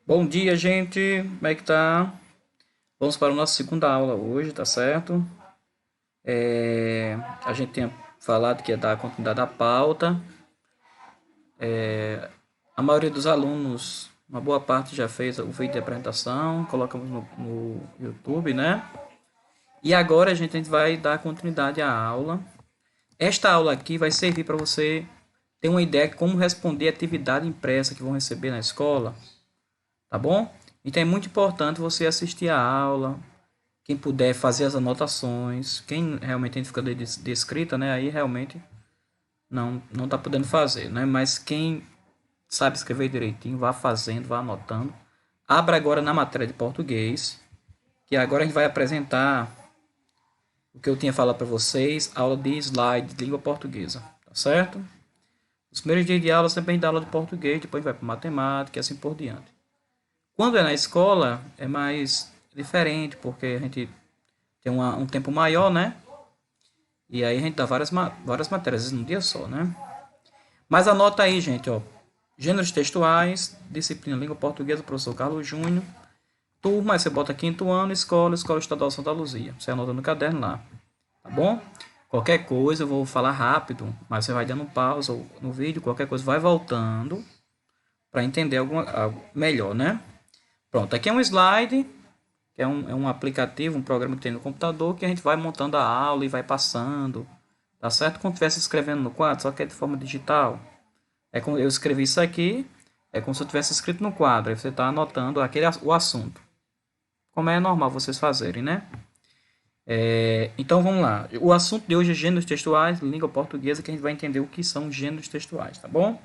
Bom dia, gente. Como é que tá? Vamos para a nossa segunda aula hoje, tá certo? A gente tinha falado que ia dar continuidade à pauta. A maioria dos alunos, uma boa parte já fez o vídeo de apresentação, colocamos no YouTube, né? E agora a gente vai dar continuidade à aula. Esta aula aqui vai servir para você ter uma ideia de como responder a atividade impressa que vão receber na escola, tá bom? Então é muito importante você assistir a aula. Quem puder fazer as anotações, quem realmente tem dificuldade de escrita, né, aí realmente não está podendo fazer, né? Mas quem sabe escrever direitinho, vá fazendo, vá anotando. Abra agora na matéria de português, que agora a gente vai apresentar o que eu tinha falado para vocês, aula de slide de língua portuguesa, tá certo? Os primeiros dias de aula sempre a gente dá aula de português, depois vai para matemática e assim por diante. Quando é na escola, é mais diferente, porque a gente tem um tempo maior, né? E aí a gente dá várias matérias, às vezes num dia só, né? Mas anota aí, gente, ó. Gêneros textuais, disciplina Língua Portuguesa, professor Carlos Júnior. Turma, aí você bota quinto ano, Escola Estadual Santa Luzia. Você anota no caderno lá, tá bom? Qualquer coisa, eu vou falar rápido, mas você vai dando pausa no vídeo, qualquer coisa vai voltando para entender algo melhor, né? Pronto, aqui é um slide, que é um aplicativo, um programa que tem no computador, que a gente vai montando a aula e vai passando. Tá certo? Quando estivesse escrevendo no quadro, só que é de forma digital. É como eu escrevi isso aqui, é como se eu tivesse escrito no quadro. Aí você está anotando o assunto. Como é normal vocês fazerem, né? Então vamos lá. O assunto de hoje é gêneros textuais, língua portuguesa, que a gente vai entender o que são gêneros textuais, tá bom?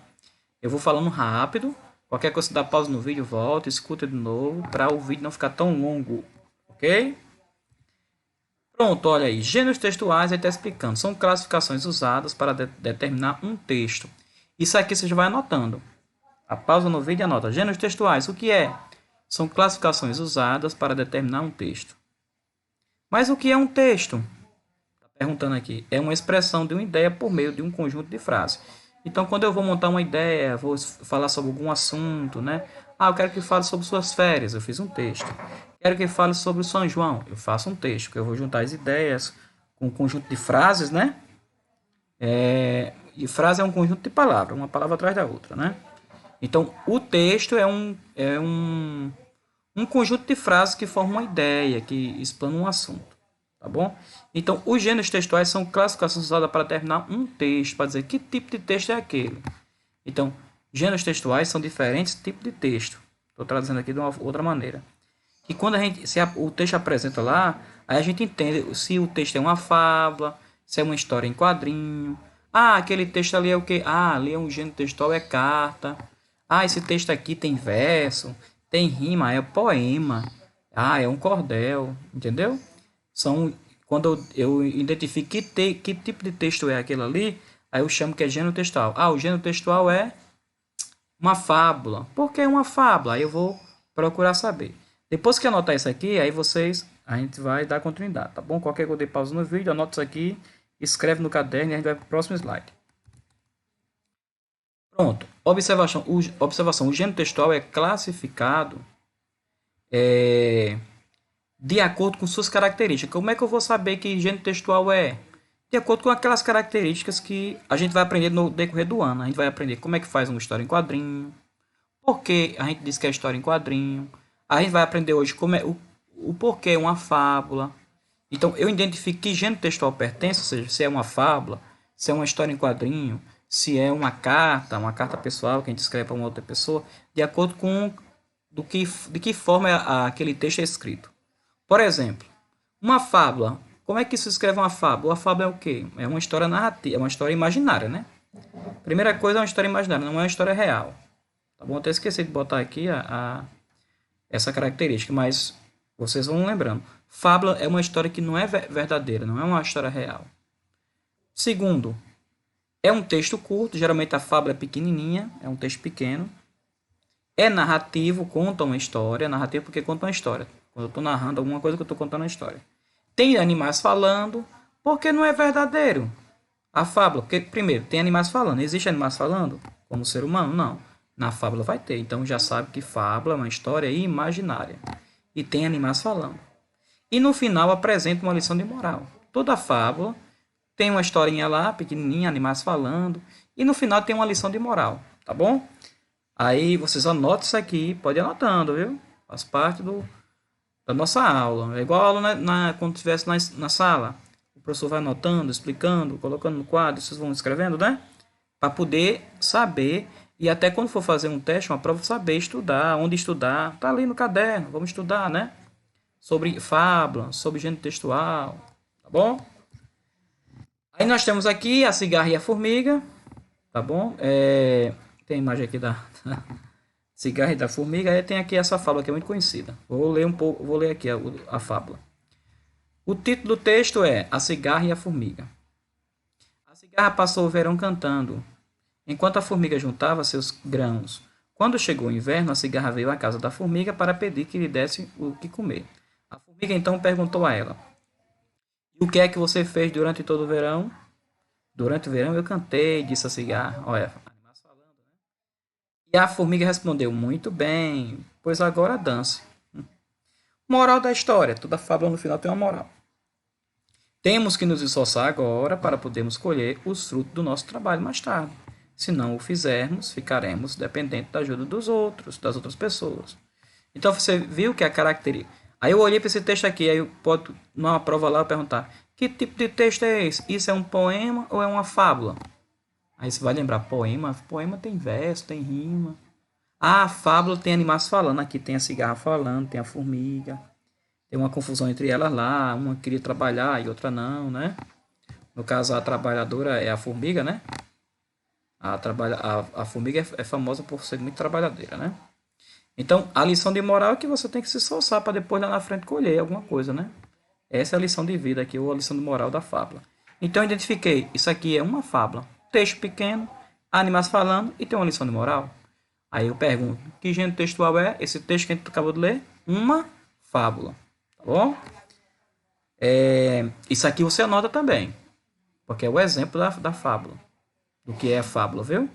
Eu vou falando rápido. Qualquer coisa que dá pausa no vídeo, volta, escuta de novo, para o vídeo não ficar tão longo, ok? Pronto, olha aí. Gêneros textuais, ele está explicando. São classificações usadas para determinar um texto. Isso aqui você já vai anotando. A pausa no vídeo e anota. Gêneros textuais, o que é? São classificações usadas para determinar um texto. Mas o que é um texto? Está perguntando aqui. É uma expressão de uma ideia por meio de um conjunto de frases. Então, quando eu vou montar uma ideia, vou falar sobre algum assunto, né? Ah, eu quero que fale sobre suas férias. Eu fiz um texto. Quero que fale sobre o São João. Eu faço um texto, que eu vou juntar as ideias com um conjunto de frases, né? E frase é um conjunto de palavras, uma palavra atrás da outra, né? Então, o texto é um conjunto de frases que formam uma ideia, que explanam um assunto, tá bom? Então, os gêneros textuais são classificações usadas para determinar um texto, para dizer que tipo de texto é aquele. Então, gêneros textuais são diferentes tipos de texto. Estou traduzindo aqui de uma outra maneira. E quando o texto apresenta lá, aí a gente entende se o texto é uma fábula, se é uma história em quadrinho. Ah, aquele texto ali é o quê? Ah, ali é um gênero textual, é carta. Ah, esse texto aqui tem verso, tem rima, é poema. Ah, é um cordel, entendeu? São quando eu identifico que tipo de texto é aquele ali, aí eu chamo que é gênero textual. Ah, o gênero textual é uma fábula. Por que uma fábula? Aí eu vou procurar saber. Depois que anotar isso aqui, aí a gente vai dar continuidade, tá bom? Qualquer coisa de pausa no vídeo, anota isso aqui, escreve no caderno e a gente vai para o próximo slide. Pronto. Observação. O gênero textual é classificado de acordo com suas características. Como é que eu vou saber que gênero textual é? De acordo com aquelas características que a gente vai aprender no decorrer do ano. A gente vai aprender como é que faz uma história em quadrinho, por que a gente diz que é história em quadrinho. A gente vai aprender hoje como é o porquê é uma fábula. Então, eu identifico que gênero textual pertence, ou seja, se é uma fábula, se é uma história em quadrinho, se é uma carta pessoal que a gente escreve para uma outra pessoa, de acordo com de que forma aquele texto é escrito. Por exemplo, uma fábula. Como é que se escreve uma fábula? Uma fábula é o quê? É uma história narrativa, é uma história imaginária, né? Primeira coisa é uma história imaginária, não é uma história real. Tá bom? Até esqueci de botar aqui essa característica, mas vocês vão lembrando. Fábula é uma história que não é verdadeira, não é uma história real. Segundo, é um texto curto, geralmente a fábula é pequenininha, é um texto pequeno. É narrativo, conta uma história, narrativo porque conta uma história. Quando eu estou narrando alguma coisa que eu estou contando uma história. Tem animais falando, porque não é verdadeiro. A fábula, porque primeiro, tem animais falando. Existe animais falando? Como ser humano? Não. Na fábula vai ter. Então já sabe que fábula é uma história imaginária. E tem animais falando. E no final apresenta uma lição de moral. Toda fábula tem uma historinha lá, pequenininha, animais falando. E no final tem uma lição de moral. Tá bom? Aí vocês anotam isso aqui. Pode ir anotando, viu? Faz parte da nossa aula. É igual a aula quando estivesse na sala. O professor vai anotando, explicando, colocando no quadro. Vocês vão escrevendo, né? Para poder saber. E até quando for fazer um teste, uma prova, saber estudar, onde estudar. Tá ali no caderno, vamos estudar, né? Sobre fábula, sobre gênero textual, tá bom? Aí nós temos aqui a cigarra e a formiga, tá bom? Tem a imagem aqui da cigarra e da formiga, aí tem aqui essa fábula que é muito conhecida. Vou ler um pouco, vou ler aqui a fábula. O título do texto é A Cigarra e a Formiga. A cigarra passou o verão cantando, enquanto a formiga juntava seus grãos. Quando chegou o inverno, a cigarra veio à casa da formiga para pedir que lhe desse o que comer. A formiga então perguntou a ela: E o que é que você fez durante todo o verão? Durante o verão eu cantei, disse a cigarra. Olha, animais falando, né? E a formiga respondeu: Muito bem, pois agora dance. Moral da história: toda fábula no final tem uma moral. Temos que nos esforçar agora para podermos colher os frutos do nosso trabalho mais tarde. Se não o fizermos, ficaremos dependentes da ajuda dos outros, das outras pessoas. Então você viu que a característica. Aí eu olhei para esse texto aqui, aí eu posso, numa prova lá, perguntar: que tipo de texto é esse? Isso é um poema ou é uma fábula? Aí você vai lembrar: poema tem verso, tem rima. Ah, a fábula tem animais falando. Aqui tem a cigarra falando, tem a formiga. Tem uma confusão entre elas lá, uma queria trabalhar e outra não, né? No caso, a trabalhadora é a formiga, né? A formiga é famosa por ser muito trabalhadeira, né? Então, a lição de moral é que você tem que se esforçar para depois lá na frente colher alguma coisa, né? Essa é a lição de vida aqui, ou a lição de moral da fábula. Então, eu identifiquei, isso aqui é uma fábula. Texto pequeno, animais falando e tem uma lição de moral. Aí eu pergunto, que gênero textual é esse texto que a gente acabou de ler? Uma fábula. Tá bom? Isso aqui você anota também, porque é o exemplo da fábula, do que é a fábula, viu?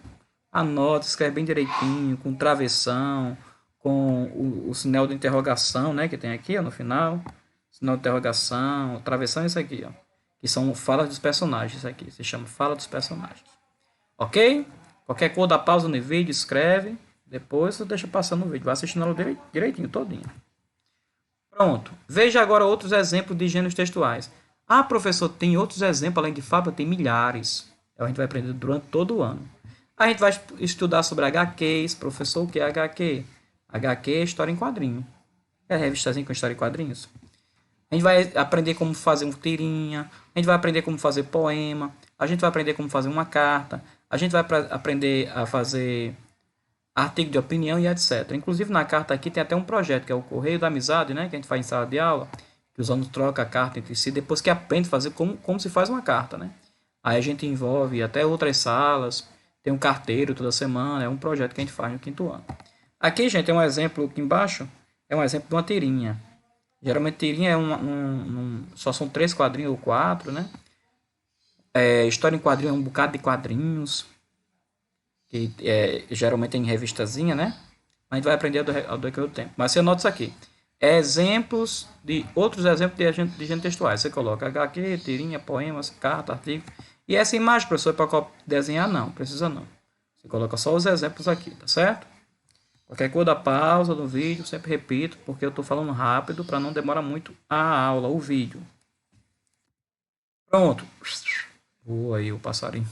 Anota, escreve bem direitinho, com travessão, com o sinal de interrogação, né, que tem aqui ó, no final. Sinal de interrogação, travessão é isso aqui, ó, que são falas dos personagens, isso aqui, se chama fala dos personagens. Ok? Qualquer coisa dá pausa no vídeo, escreve, depois você deixa passando no vídeo, vai assistindo ela direitinho, todinho. Pronto. Veja agora outros exemplos de gêneros textuais. Ah, professor, tem outros exemplos além de fábula? Tem milhares. A gente vai aprender durante todo o ano. A gente vai estudar sobre HQs. Professor, o que é HQ? HQ é história em quadrinho. É a revistazinha com história em quadrinhos. A gente vai aprender como fazer uma tirinha. A gente vai aprender como fazer poema. A gente vai aprender como fazer uma carta. A gente vai aprender a fazer artigo de opinião e etc. Inclusive na carta aqui tem até um projeto que é o Correio da Amizade, né, que a gente faz em sala de aula, que os alunos trocam a carta entre si, depois que aprende a fazer como se faz uma carta, né. Aí a gente envolve até outras salas, tem um carteiro toda semana, é um projeto que a gente faz no quinto ano. Aqui, gente, tem um exemplo aqui embaixo, é um exemplo de uma tirinha. Geralmente tirinha é só são 3 quadrinhos ou 4, né. História em quadrinho é um bocado de quadrinhos, que geralmente tem em revistazinha, né? A gente vai aprender ao decorrer do tempo. Mas você anota isso aqui. Outros exemplos de gênero textuais. Você coloca HQ, tirinha, poemas, carta, artigo. E essa imagem, professor, é para desenhar? Não, precisa não. Você coloca só os exemplos aqui, tá certo? Qualquer coisa, dá pausa no vídeo, sempre repito, porque eu estou falando rápido para não demorar muito a aula, o vídeo. Pronto. Voa aí o passarinho.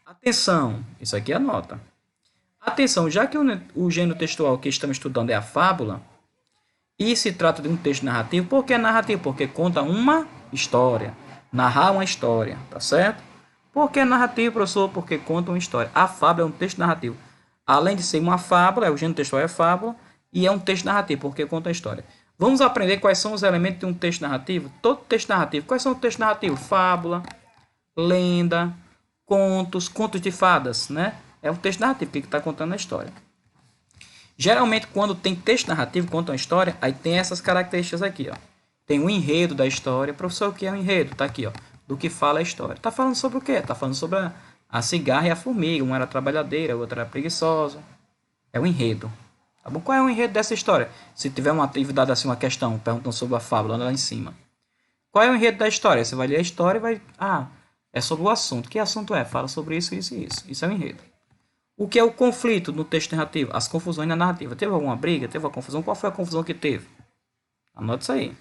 Atenção, isso aqui anota. Atenção, já que o gênero textual que estamos estudando é a fábula, e se trata de um texto narrativo, por que narrativo? Porque conta uma história. Narrar uma história, tá certo? Por que narrativo, professor? Porque conta uma história. A fábula é um texto narrativo. Além de ser uma fábula, o gênero textual é fábula, e é um texto narrativo, porque conta a história. Vamos aprender quais são os elementos de um texto narrativo? Todo texto narrativo. Quais são os textos narrativos? Fábula, lenda, contos de fadas, né? É um texto narrativo que está contando a história. Geralmente, quando tem texto narrativo, conta uma história, aí tem essas características aqui, ó. Tem o enredo da história. Professor, o que é o enredo? Tá aqui, ó. Do que fala a história. Tá falando sobre o quê? Tá falando sobre a cigarra e a formiga. Uma era trabalhadeira, a outra era preguiçosa. É o enredo. Tá bom? Qual é o enredo dessa história? Se tiver uma atividade assim, uma questão, perguntando sobre a fábula lá em cima. Qual é o enredo da história? Você vai ler a história e vai. Ah, é sobre o assunto. Que assunto é? Fala sobre isso, isso e isso. Isso é o enredo. O que é o conflito no texto narrativo? As confusões na narrativa. Teve alguma briga? Teve uma confusão? Qual foi a confusão que teve? Anote isso aí.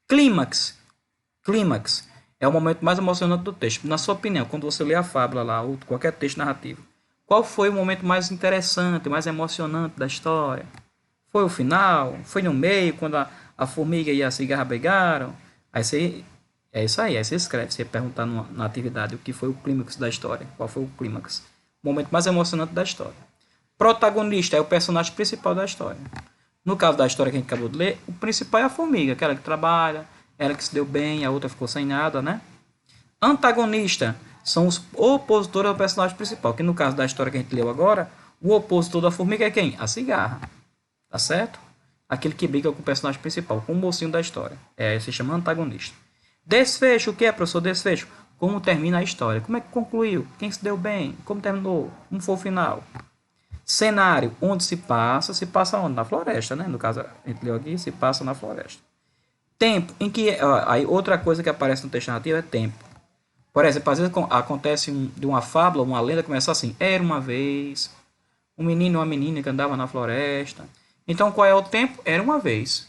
Clímax. Clímax é o momento mais emocionante do texto. Na sua opinião, quando você lê a fábula lá, ou qualquer texto narrativo, qual foi o momento mais interessante, mais emocionante da história? Foi o final? Foi no meio, quando a formiga e a cigarra brigaram? Aí você, é isso aí você escreve, você perguntar na atividade o que foi o clímax da história. Qual foi o clímax? O momento mais emocionante da história. Protagonista é o personagem principal da história. No caso da história que a gente acabou de ler, o principal é a formiga, aquela que trabalha, ela que se deu bem, a outra ficou sem nada, né? Antagonista são os opositores ao personagem principal, que no caso da história que a gente leu agora, o opositor da formiga é quem? A cigarra, tá certo? Aquele que briga com o personagem principal, com o mocinho da história. Se chama antagonista. Desfecho, o que é, professor? Desfecho. Como termina a história? Como é que concluiu? Quem se deu bem? Como terminou? Como foi o final? Cenário, onde se passa onde? Na floresta, né? No caso, a gente leu aqui, se passa na floresta. Tempo, em que. Aí outra coisa que aparece no texto narrativo é tempo. Por exemplo, às vezes acontece de uma fábula, uma lenda, começa assim: era uma vez um menino e uma menina que andavam na floresta. Então, qual é o tempo? Era uma vez.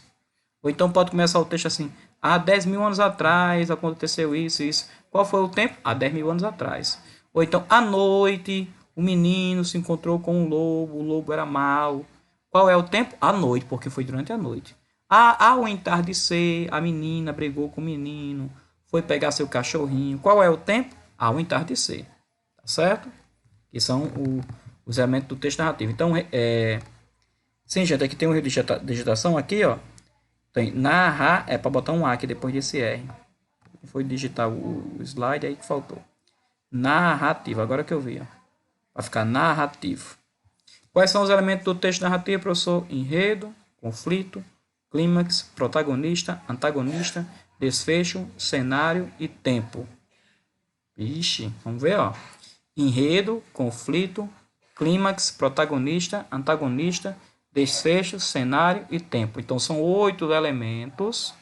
Ou então pode começar o texto assim: há 10 mil anos atrás aconteceu isso e isso. Qual foi o tempo? Há 10 mil anos atrás. Ou então, à noite, o menino se encontrou com o lobo era mau. Qual é o tempo? À noite, porque foi durante a noite. Ao entardecer, a menina brigou com o menino, foi pegar seu cachorrinho. Qual é o tempo? Ao entardecer. Tá certo? Que são os elementos do texto narrativo. Então, sim, gente, aqui tem uma digitação aqui, ó. Tem narrar, é para botar um A aqui depois desse R. Foi digitar o slide aí que faltou. Narrativa, agora que eu vi, ó. Vai ficar narrativo. Quais são os elementos do texto narrativo, professor? Enredo, conflito, clímax, protagonista, antagonista, desfecho, cenário e tempo. Ixi, vamos ver, ó. Enredo, conflito, clímax, protagonista, antagonista, desfecho, cenário e tempo. Então são 8 elementos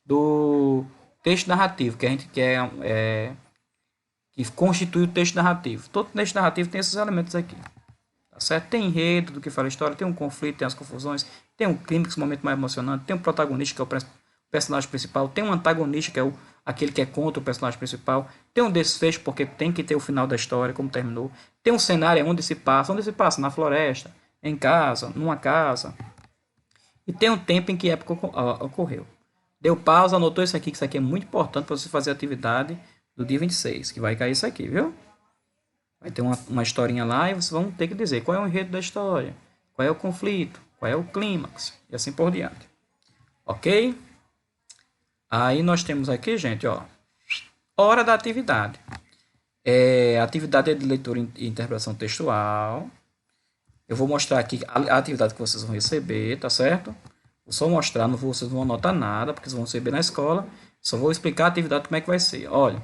do texto narrativo que a gente quer que constitui o texto narrativo. Todo texto narrativo tem esses elementos aqui. Tá certo? Tem enredo do que fala a história, tem um conflito, tem as confusões, tem um clímax, o momento mais emocionante, tem um protagonista que é o personagem principal, tem um antagonista que é aquele que é contra o personagem principal, tem um desfecho porque tem que ter o final da história, como terminou, tem um cenário onde se passa na floresta, em casa, numa casa, e tem um tempo em que época ocorreu. Deu pausa, anotou isso aqui, que isso aqui é muito importante para você fazer a atividade do dia 26, que vai cair isso aqui, viu? Vai ter uma historinha lá e vocês vão ter que dizer qual é o enredo da história, qual é o conflito, qual é o clímax e assim por diante. Ok? Aí nós temos aqui, gente, ó, hora da atividade. A atividade é de leitura e interpretação textual. Eu vou mostrar aqui a atividade que vocês vão receber, tá certo? Vou só mostrar, vocês não vão anotar nada, porque vocês vão receber na escola. Só vou explicar a atividade como é que vai ser. Olha,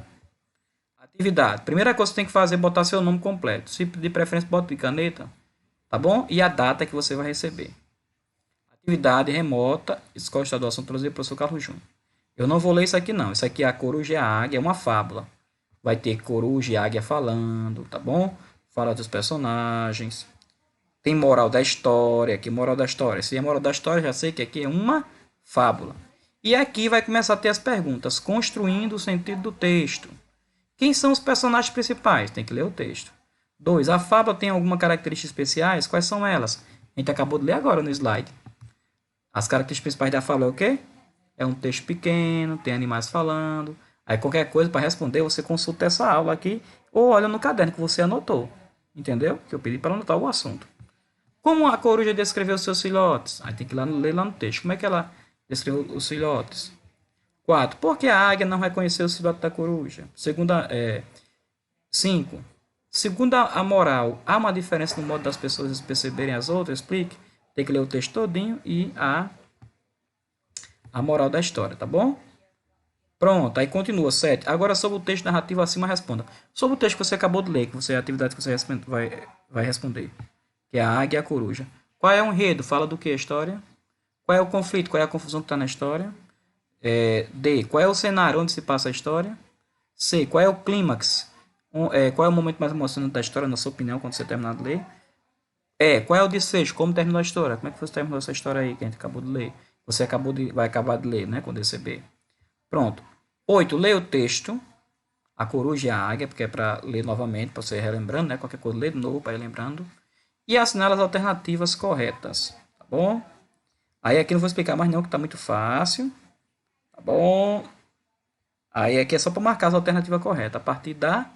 atividade. Primeira coisa que você tem que fazer é botar seu nome completo. Se de preferência, bota de caneta, tá bom? E a data que você vai receber. Atividade remota, Escola Estadual Santa Luzia, professor Carlos Júnior. Eu não vou ler isso aqui não. Isso aqui é a coruja e a águia, é uma fábula. Vai ter coruja e águia falando, tá bom? Fala dos personagens. Tem moral da história. Que moral da história? Se é moral da história, já sei que aqui é uma fábula. E aqui vai começar a ter as perguntas, construindo o sentido do texto. Quem são os personagens principais? Tem que ler o texto. 2. A fábula tem alguma característica especiais? Quais são elas? A gente acabou de ler agora no slide. As características principais da fábula é o quê? É um texto pequeno, tem animais falando. Aí qualquer coisa para responder, você consulta essa aula aqui ou olha no caderno que você anotou. Entendeu? Que eu pedi para anotar o assunto. Como a coruja descreveu seus filhotes? Aí tem que ler lá no texto. Como é que ela descreveu os filhotes? 4. Por que a águia não reconheceu o filhote da coruja? 5. Segundo a moral, há uma diferença no modo das pessoas perceberem as outras? Explique. Tem que ler o texto todinho e a moral da história, tá bom? Pronto, aí continua, 7. Agora sobre o texto narrativo acima responda. Sobre o texto que você acabou de ler, que você a atividade que você vai responder. que é a águia e a coruja. Qual é o enredo? Fala do que a história? Qual é o conflito? Qual é a confusão que está na história? D. Qual é o cenário onde se passa a história? C. Qual é o clímax? Qual é o momento mais emocionante da história, na sua opinião, quando você terminar de ler? Qual é o desfecho? Como terminou a história? Como é que você terminou essa história aí que a gente acabou de ler? Vai acabar de ler, né? Com DCB. Pronto. 8. Lê o texto. A coruja e a águia, porque é para ler novamente, para você ir relembrando, né? Qualquer coisa, lê de novo para ir lembrando. E assinala as alternativas corretas, tá bom? Aí aqui não vou explicar mais não, que tá muito fácil, tá bom? Aí aqui é só para marcar as alternativas corretas, a partir da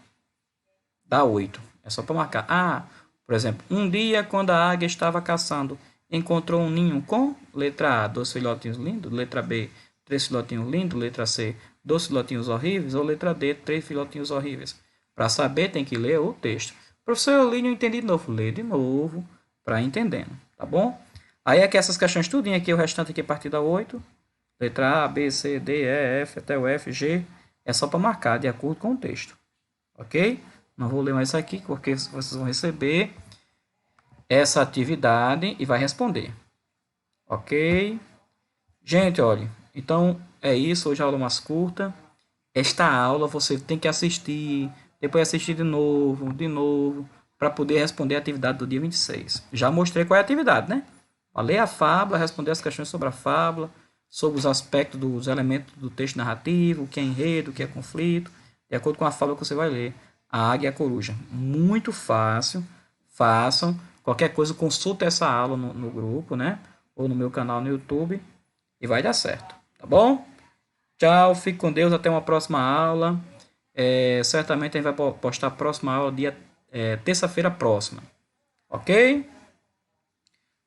8. É só para marcar. Por exemplo, um dia quando a águia estava caçando, encontrou um ninho com letra A, 2 filhotinhos lindos, letra B, 3 filhotinhos lindos, letra C, 2 filhotinhos horríveis, ou letra D, 3 filhotinhos horríveis. Para saber, tem que ler o texto. Professor, eu li e não entendi de novo. Lê de novo, para entendendo, tá bom? Aí aqui essas questões tudinho aqui, o restante aqui a partir da 8. Letra A, B, C, D, E, F, até o F, G. É só para marcar de acordo com o texto. Ok? Não vou ler mais isso aqui, porque vocês vão receber essa atividade e vai responder. Ok? Gente, olha, então é isso. Hoje a aula mais curta. Esta aula você tem que assistir, depois assistir de novo, para poder responder a atividade do dia 26. Já mostrei qual é a atividade, né? Ler a fábula, responder as questões sobre a fábula, sobre os aspectos dos elementos do texto narrativo, o que é enredo, o que é conflito, de acordo com a fábula que você vai ler. A águia e a coruja. Muito fácil. Façam. Qualquer coisa, consulta essa aula no grupo, né? Ou no meu canal no YouTube. E vai dar certo. Tá bom? Tchau, fique com Deus. Até uma próxima aula. Certamente a gente vai postar a próxima aula dia terça-feira próxima. Ok?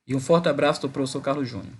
E um forte abraço do professor Carlos Júnior.